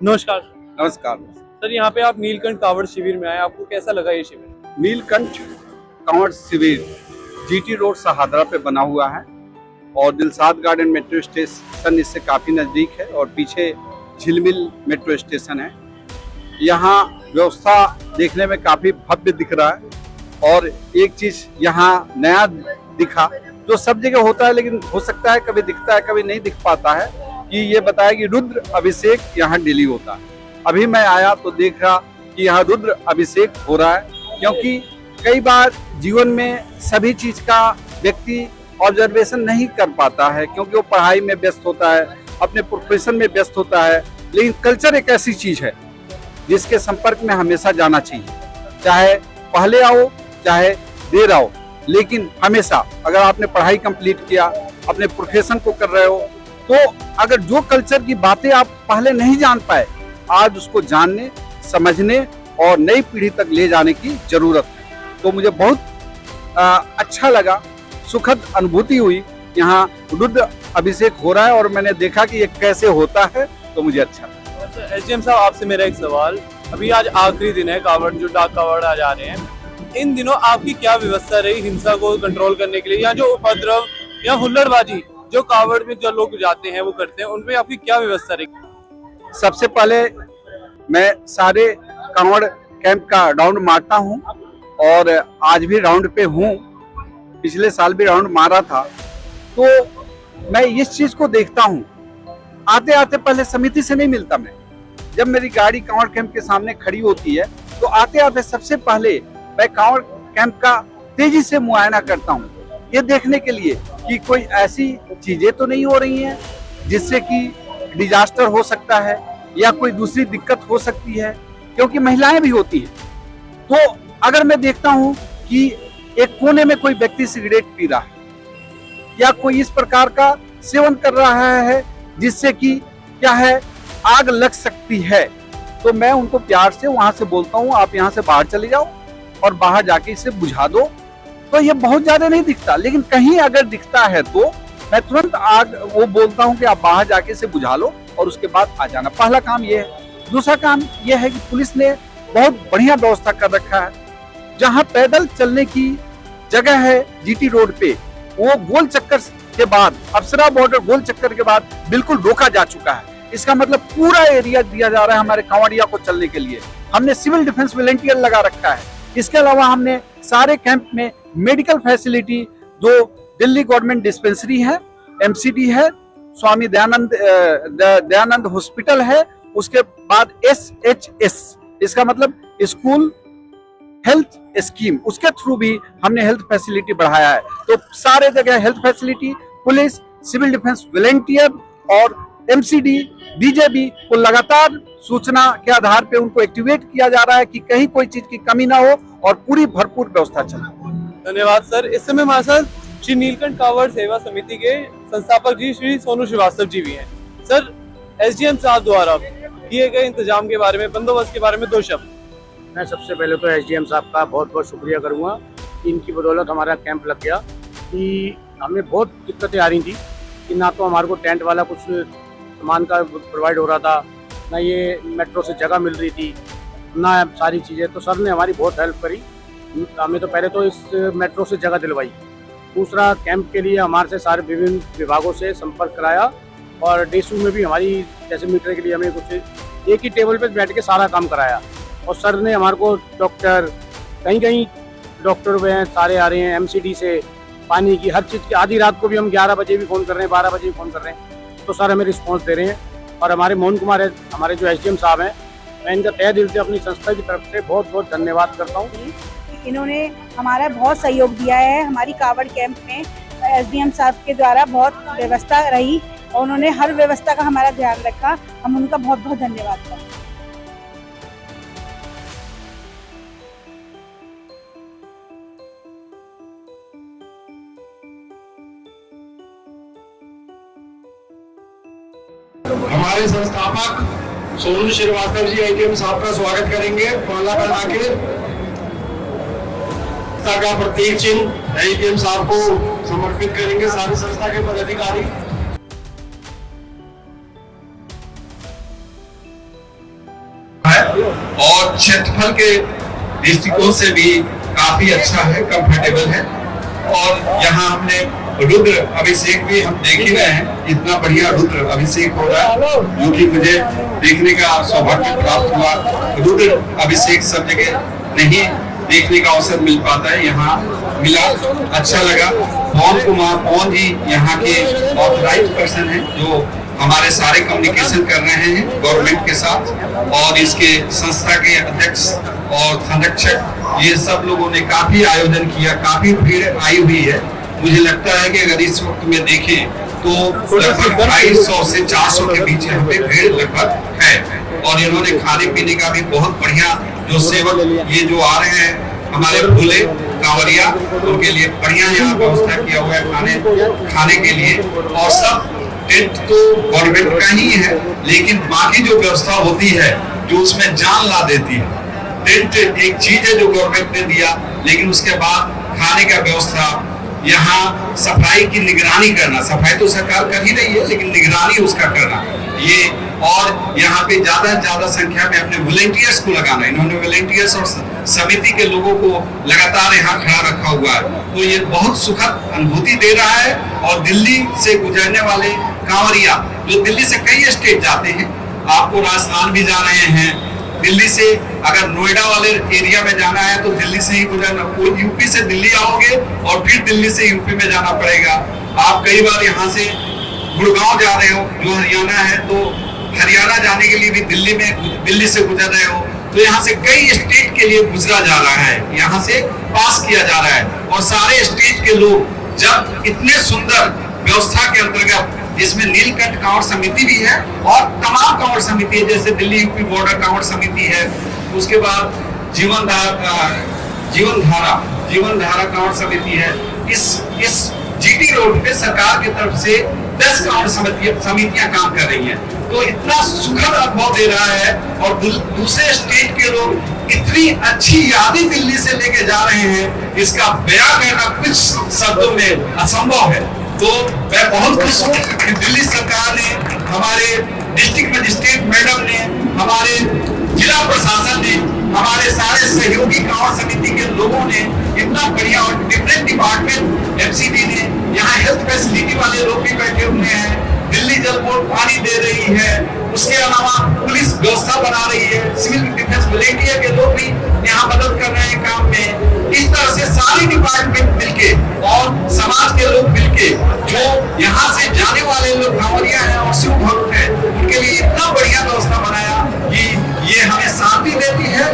नमस्कार। नमस्कार। सर यहाँ पे आप नीलकंठ कांवड़ शिविर में आए, आपको कैसा लगा ये शिविर? नीलकंठ कांवड़ शिविर जीटी रोड सहादरा पे बना हुआ है और दिलसाद गार्डन मेट्रो स्टेशन इससे काफ़ी नज़दीक है और पीछे झिलमिल मेट्रो स्टेशन है। यहाँ व्यवस्था देखने में काफ़ी भव्य दिख रहा है और एक चीज़ यहाँ नया दिखा जो सब जगह होता है, लेकिन हो सकता है कभी दिखता है कभी नहीं दिख पाता है, कि ये बताया कि रुद्र अभिषेक यहाँ डेली होता है। अभी मैं आया तो देखा कि यहाँ रुद्र अभिषेक हो रहा है, क्योंकि कई बार जीवन में सभी चीज का व्यक्ति ऑब्जर्वेशन नहीं कर पाता है, क्योंकि वो पढ़ाई में व्यस्त होता है, अपने प्रोफेशन में व्यस्त होता है। लेकिन कल्चर एक ऐसी चीज है जिसके संपर्क में हमेशा जाना चाहिए, चाहे पहले आओ चाहे देर आओ, लेकिन हमेशा अगर आपने पढ़ाई कंप्लीट किया, अपने प्रोफेशन को कर रहे हो, तो अगर जो कल्चर की बातें आप पहले नहीं जान पाए, आज उसको जानने, समझने और नई पीढ़ी तक ले जाने की जरूरत है। तो मुझे बहुत अच्छा लगा, सुखद अनुभूति हुई। यहाँ रुद्र अभिषेक हो रहा है और मैंने देखा कि ये कैसे होता है, तो मुझे अच्छा लगा। एसडीएम साहब, आपसे मेरा एक सवाल, अभी आज आखिरी दिन है कांवड़, जो डाक कांवड़ आ जा रहे हैं, इन दिनों आपकी क्या व्यवस्था रही हिंसा को कंट्रोल करने के लिए, या जो उपद्रव या हुल्लड़बाजी जो कांवड़ में जो लोग जाते हैं वो करते हैं, उनमें आपकी क्या व्यवस्था रही? सबसे पहले मैं सारे कांवड़ कैंप का राउंड मारता हूँ और आज भी राउंड पे हूँ, पिछले साल भी राउंड मारा था। तो मैं इस चीज को देखता हूँ, आते आते पहले समिति से नहीं मिलता मैं, जब मेरी गाड़ी कांवड़ कैंप के सामने खड़ी होती है तो आते आते सबसे पहले मैं कांवड़ कैंप का तेजी से मुआयना करता हूँ, ये देखने के लिए कि कोई ऐसी चीजें तो नहीं हो रही हैं जिससे कि डिजास्टर हो सकता है या कोई दूसरी दिक्कत हो सकती है, क्योंकि महिलाएं भी होती हैं। तो अगर मैं देखता हूं कि एक कोने में कोई व्यक्ति सिगरेट पी रहा है या कोई इस प्रकार का सेवन कर रहा है जिससे कि क्या है आग लग सकती है, तो मैं उनको प्यार से वहां से बोलता हूं, आप यहां से बाहर चले जाओ और बाहर जाके इसे बुझा दो। तो ये बहुत ज्यादा नहीं दिखता, लेकिन कहीं अगर दिखता है तो मैं तुरंत आग वो बोलता हूं कि आप बाहर जाके इसे बुझा लो और उसके बाद आ जाना। पहला काम ये है। दूसरा काम ये है कि पुलिस ने बहुत बढ़िया व्यवस्था कर रखा है, जहां पैदल चलने की जगह है जीटी रोड पे, वो गोल चक्कर के बाद, अप्सरा बॉर्डर गोल चक्कर के बाद बिल्कुल रोका जा चुका है। इसका मतलब पूरा एरिया दिया जा रहा है हमारे कांवड़िया को चलने के लिए। हमने सिविल डिफेंस वॉलंटियर लगा रखा है। इसके अलावा हमने सारे कैंप में मेडिकल फैसिलिटी, जो दिल्ली गवर्नमेंट डिस्पेंसरी है, एमसीडी है, स्वामी दयानंद हॉस्पिटल है, उसके बाद SHS, इसका मतलब स्कूल हेल्थ स्कीम, उसके थ्रू भी हमने हेल्थ फैसिलिटी बढ़ाया है। तो सारे जगह health facility, police, civil defence volunteer और एमसीडी, बीजेपी को लगातार सूचना के आधार पे उनको एक्टिवेट किया जा रहा है कि कहीं कोई चीज की कमी ना हो और पूरी भरपूर व्यवस्था चले। धन्यवाद सर। इस समय हमारे साथ श्री नीलकंठ कांवड़ सेवा समिति के संस्थापक जी श्री सोनू श्रीवास्तव जी भी हैं। सर, एसडीएम साहब द्वारा किए गए इंतजाम के बारे में, बंदोबस्त के बारे में दो शब्द। मैं सबसे पहले तो एसडीएम साहब का बहुत बहुत शुक्रिया करूँगा, इनकी बदौलत हमारा कैंप लग गया। कि हमें बहुत दिक्कतें आ रही थी कि ना तो हमारे को टेंट वाला कुछ सामान का प्रोवाइड हो रहा था, ना ये मेट्रो से जगह मिल रही थी, ना सारी चीज़ें। तो सर ने हमारी बहुत हेल्प करी। हमें तो पहले तो इस मेट्रो से जगह दिलवाई, दूसरा कैंप के लिए हमारे से सारे विभिन्न विभागों से संपर्क कराया, और डेसू में भी हमारी जैसे मीटर के लिए हमें कुछ एक ही टेबल पे बैठ के सारा काम कराया। और सर ने हमारे को डॉक्टर, कहीं कहीं डॉक्टर वे हैं सारे आ रहे हैं, एमसीडी से पानी की हर चीज़ की, आधी रात को भी हम 11 बजे भी फ़ोन कर रहे हैं, 12 बजे भी फ़ोन कर रहे हैं, तो सर हमें रिस्पॉन्स दे रहे हैं। और हमारे मोहन कुमार है, हमारे जो एसडीएम साहब हैं, मैं इनका तहे दिल से अपनी संस्था की तरफ से बहुत बहुत धन्यवाद करता हूँ। इन्होंने हमारा बहुत सहयोग दिया है। हमारी कांवड़ कैंप में एसडीएम साहब के द्वारा बहुत व्यवस्था रही और उन्होंने हर व्यवस्था का हमारा ध्यान रखा। हम उनका बहुत बहुत धन्यवाद करते हैं। हमारे संस्थापक सोनू श्रीवास्तव जी एसडीएम साहब का स्वागत करेंगे। माला बना के का प्रतीक चिन्ह एसडीएम साहब को समर्पित करेंगे सारी संस्था के पदाधिकारी। और क्षेत्रफल के दृष्टिकोण से भी काफी अच्छा है, कंफर्टेबल है। और यहाँ हमने रुद्र अभिषेक भी हम देख ही रहे हैं, इतना बढ़िया रुद्र अभिषेक हो रहा है जो कि मुझे देखने का सौभाग्य प्राप्त हुआ। रुद्र अभिषेक सब जगह नहीं देखने का अवसर मिल पाता है, यहाँ मिला, अच्छा लगा। पवन जी यहाँ के ऑथराइज पर्सन हैं जो हमारे सारे कम्युनिकेशन कर रहे हैं गवर्नमेंट के साथ, और इसके संस्था के अध्यक्ष और संरक्षक, ये सब लोगों ने काफी आयोजन किया, काफी भीड़ आई हुई है। मुझे लगता है कि अगर इस वक्त में देखें तो लगभग 250 से 400 के बीच यहाँ पे भीड़ लगभग है। और इन्होंने खाने पीने का भी बहुत बढ़िया, जो सेवक ये जो आ रहे हैं हमारे भोले कांवरिया, उनके लिए बढ़िया यहाँ व्यवस्था किया हुआ है खाने के लिए। और सब टेंट तो गवर्नमेंट का ही है, लेकिन बाकी जो व्यवस्था होती है जो उसमें जान ला देती है। टेंट एक चीज है जो गवर्नमेंट ने दिया, लेकिन उसके बाद खाने का व्यवस्था, यहाँ सफाई की निगरानी करना, सफाई तो सरकार कर ही रही है लेकिन निगरानी उसका करना, ये, और यहाँ पे ज्यादा से ज्यादा संख्या में अपने वॉलेंटियर्स को लगाना। इन्होंने वॉलेंटियर्स और समिति के लोगों को लगातार यहाँ खड़ा रखा हुआ है, तो ये बहुत सुखद अनुभूति दे रहा है। और दिल्ली से गुजरने वाले कांवरिया जो दिल्ली से कई स्टेट जाते हैं, आपको राजस्थान भी जा रहे हैं, दिल्ली से अगर नोएडा वाले एरिया में जाना है तो दिल्ली से ही गुजरना, यूपी से दिल्ली आओगे और फिर दिल्ली से यूपी में जाना पड़ेगा। आप कई बार यहाँ से गुड़गांव जा रहे हो जो हरियाणा है, तो हरियाणा जाने के लिए भी दिल्ली से गुजर रहे हो, तो यहाँ से कई स्टेट के लिए गुजरा जा रहा है, यहाँ से पास किया जा रहा है। और सारे स्टेट के लोग जब इतने सुंदर व्यवस्था के अंतर्गत, जिसमें नीलकंठ कांवड़ समिति भी है और तमाम कांवड़ समिति है, जैसे दिल्ली यूपी बॉर्डर कांवड़ समिति है, उसके बाद जीवन धारा कांवड़ समिति है। इस जीटी रोड पे सरकार की तरफ से 10 कांवड़ समितियां काम कर रही हैं, तो इतना सुखद अनुभव दे रहा है। और दूसरे स्टेट के लोग इतनी अच्छी यादें दिल्ली से लेके जा रहे हैं, इसका बयां करना कुछ शब्दों में असंभव है। तो मैं बहुत खुश हूँ कि दिल्ली सरकार ने, हमारे डिस्ट्रिक्ट मजिस्ट्रेट मैडम ने, हमारे जिला प्रशासन ने, हमारे सारे सहयोगी कांवड़ समिति के लोगों ने इतना बढ़िया, और डिफरेंट डिपार्टमेंट एमसीडी ने, यहाँ हेल्थ फैसिलिटी वाले लोग भी बैठे हुए हैं, दिल्ली जल बोर्ड पानी दे रही है, उसके अलावा पुलिस व्यवस्था बना रही है, सिविल डिफेंस वॉलेंटियर के लोग भी यहाँ मदद कर रहे हैं काम में। इस तरह से सारे डिपार्टमेंट मिलके और समाज के लोग मिलके, जो यहाँ से जाने वाले लोग कांवरिया हैं और शिव